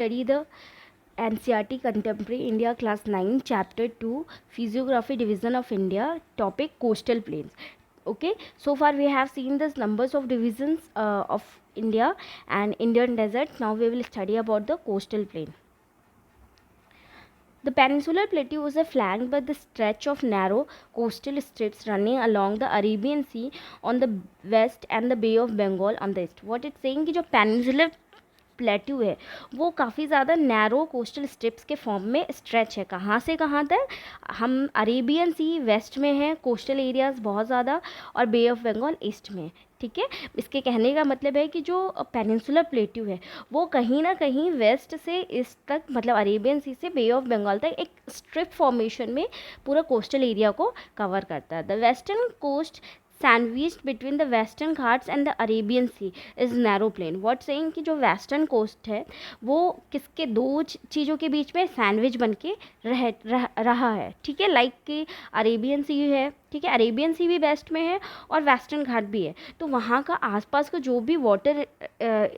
Study the NCERT Contemporary India Class 9 Chapter 2 Physiography Division of India. Topic Coastal Plains. Okay, so far we have seen the numbers of divisions of India and Indian desert. Now we will study about the coastal plain. The peninsular plateau is flanked by the stretch of narrow coastal strips running along the Arabian Sea on the west and the Bay of Bengal on the east. What it's saying कि जो peninsular plateau है वो काफ़ी ज़्यादा narrow coastal strips के form में stretch है. कहाँ से कहाँ तक? हम अरेबियन सी वेस्ट में है, कोस्टल एरियाज़ बहुत ज़्यादा, और बे ऑफ बंगाल ईस्ट में. ठीक है, इसके कहने का मतलब है कि जो पेनिनसुलर प्लेट्यू है वो कहीं ना कहीं वेस्ट से ईस्ट तक, मतलब अरेबियन सी से बे ऑफ बंगाल तक एक स्ट्रिप फॉर्मेशन में पूरा कोस्टल एरिया को कवर करता है. The western coast sandwiched between the western Ghats and the Arabian Sea is narrow plain. What saying कि जो वेस्टर्न कोस्ट है वो किसके दो चीज़ों के बीच में सैंडविच बन के रहा है. ठीक है, लाइक कि अरेबियन सी है, ठीक है, अरेबियन सी भी वेस्ट में है और वेस्टर्न घाट भी है. तो वहाँ का आसपास का जो भी वाटर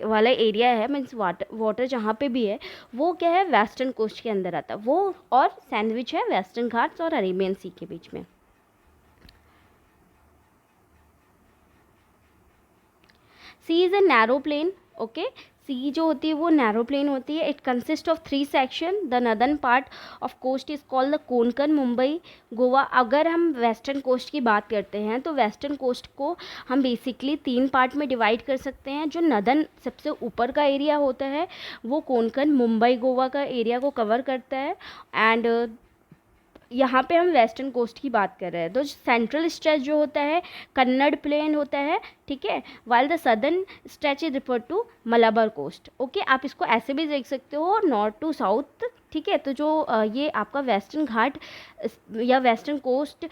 वाला एरिया है, मीन्स वाटर जहाँ पे भी है वो क्या है, वेस्टर्न कोस्ट के अंदर आता है वो, और सैंडविच है वेस्टर्न घाट्स और अरेबियन सी के बीच में. Sea is a narrow plain. Okay, sea जो होती है वो नैरो प्लेन होती है. It consist of 3 section. The northern part of coast is called the Konkan, Mumbai, Goa. अगर हम वेस्टर्न कोस्ट की बात करते हैं तो वेस्टर्न कोस्ट को हम बेसिकली 3 पार्ट में डिवाइड कर सकते हैं. जो नदर्न सबसे ऊपर का एरिया होता है वो कोंकण, मुंबई, गोवा का एरिया को कवर करता है. एंड यहाँ पे हम वेस्टर्न कोस्ट की बात कर रहे हैं. तो सेंट्रल स्ट्रेच जो होता है कन्नड़ प्लेन होता है. ठीक है, while the southern stretch is refer to Malabar coast. Okay, आप इसको ऐसे भी देख सकते हो, नॉर्थ टू साउथ. ठीक है, तो जो ये आपका वेस्टर्न घाट या वेस्टर्न कोस्ट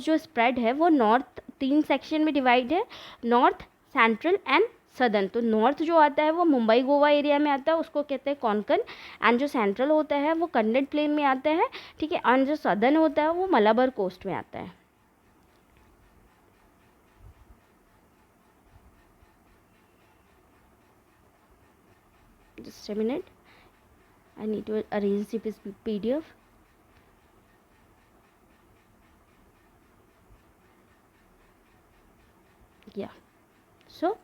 जो स्प्रेड है वो नॉर्थ 3 सेक्शन में डिवाइड है, नॉर्थ, सेंट्रल एंड सदर्न. तो नॉर्थ जो आता है वो मुंबई गोवा एरिया में आता है, उसको कहते हैं कोंकण. एंड जो सेंट्रल होता है वो कन्नड़ प्लेन में आता है. ठीक है, और जो सदर्न होता है वो मलाबार कोस्ट में आता है. Just a minute, I need to arrange this PDF. Yeah, so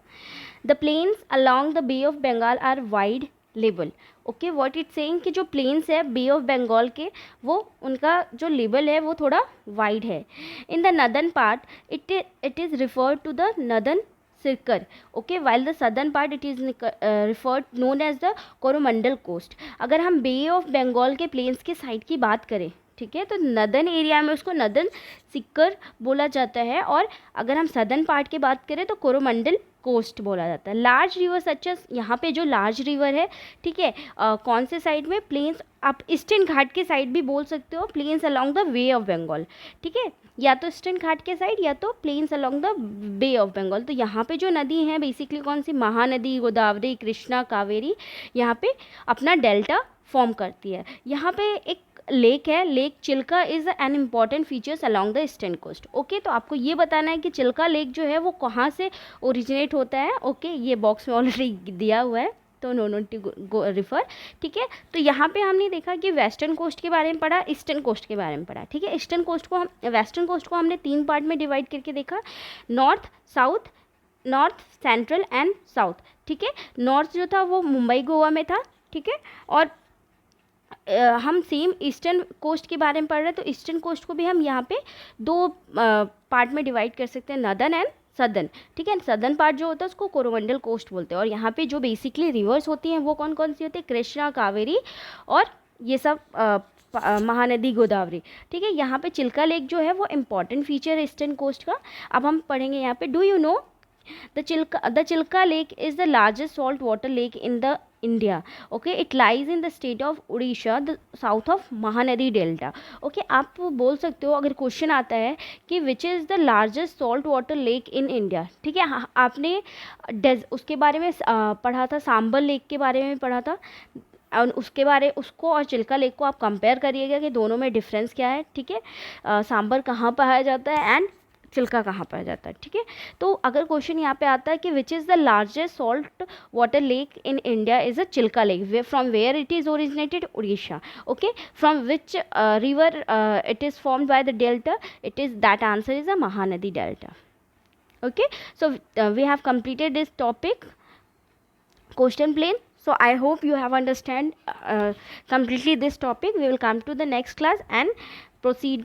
the plains along the Bay of Bengal are wide label. Okay, what it saying कि जो प्लेन्स है बे ऑफ बंगाल के वो उनका जो लेबल है वो थोड़ा वाइड है. In the northern part it is referred to the northern Circars. Okay, while the southern part it is referred known as the Coromandel coast. अगर हम बे ऑफ बंगाल के प्लेन्स के साइड की बात करें, ठीक है, तो नदर्न एरिया में उसको नदर्न सिक्कर बोला जाता है, और अगर हम सदर्न पार्ट की बात करें तो कोरोमंडल कोस्ट बोला जाता है. लार्ज रिवर सच एज, यहाँ पे जो लार्ज रिवर है, ठीक है, कौन से साइड में, प्लेन्स, आप ईस्टर्न घाट के साइड भी बोल सकते हो, plains along the way of Bengal. ठीक है, या तो ईस्टर्न घाट के साइड या तो plains along the bay of Bengal. तो यहाँ पे जो नदी हैं बेसिकली कौन सी, महानदी, गोदावरी, कृष्णा, कावेरी, यहाँ पे अपना डेल्टा फॉर्म करती है. यहाँ पे एक लेक है, lake Chilka is an important features along the eastern coast. Okay, तो आपको ये बताना है कि चिल्का लेक जो है वो कहाँ से ओरिजिनेट होता है. ओके, ये बॉक्स में ऑलरेडी दिया हुआ है, तो नो नो टू रिफ़र. ठीक है, तो यहाँ पे हमने देखा कि वेस्टर्न कोस्ट के बारे में पढ़ा, ईस्टर्न कोस्ट के बारे में पढ़ा. ठीक है, वेस्टर्न कोस्ट को हमने 3 पार्ट में डिवाइड करके देखा, north, south, north, central and south. ठीक है, नॉर्थ जो था वो मुंबई गोवा में था. ठीक है, और हम सेम ईस्टर्न कोस्ट के बारे में पढ़ रहे हैं, तो ईस्टर्न कोस्ट को भी हम यहाँ पे 2 पार्ट में डिवाइड कर सकते हैं, नदर्न एंड सदर्न. ठीक है, सदर्न पार्ट जो होता है उसको कोरोमंडल कोस्ट बोलते हैं, और यहाँ पे जो बेसिकली रिवर्स होती हैं वो कौन कौन सी होती है, कृष्णा, कावेरी और ये सब महानदी, गोदावरी. ठीक है, यहाँ पे चिल्का लेक जो है वो इम्पॉर्टेंट फीचर है ईस्टर्न कोस्ट का. अब हम पढ़ेंगे यहाँ पे, do you know the Chilka lake is the largest salt water lake in the India. Okay, it lies in the state of Odisha, the south of Mahanadi Delta. Okay, आप बोल सकते हो अगर क्वेश्चन आता है कि which is the largest salt water lake in India. ठीक है, आपने उसके बारे में पढ़ा था, सांबर लेक के बारे में पढ़ा था, और उसको और चिल्का लेक को आप कंपेयर करिएगा कि दोनों में डिफरेंस क्या है. ठीक है, सांबर कहाँ पाया जाता है एंड चिल्का कहाँ पाया जाता है, ठीक है। तो अगर क्वेश्चन यहाँ पे आता है कि which is the largest salt water lake in India, is a Chilka lake, from where it is originated, Orissa, okay, from which river it is formed by the delta, it is that answer is a Mahanadi delta, okay. So we have completed this topic, question plane. So I hope you have understand completely this topic. We will come to the next class and proceed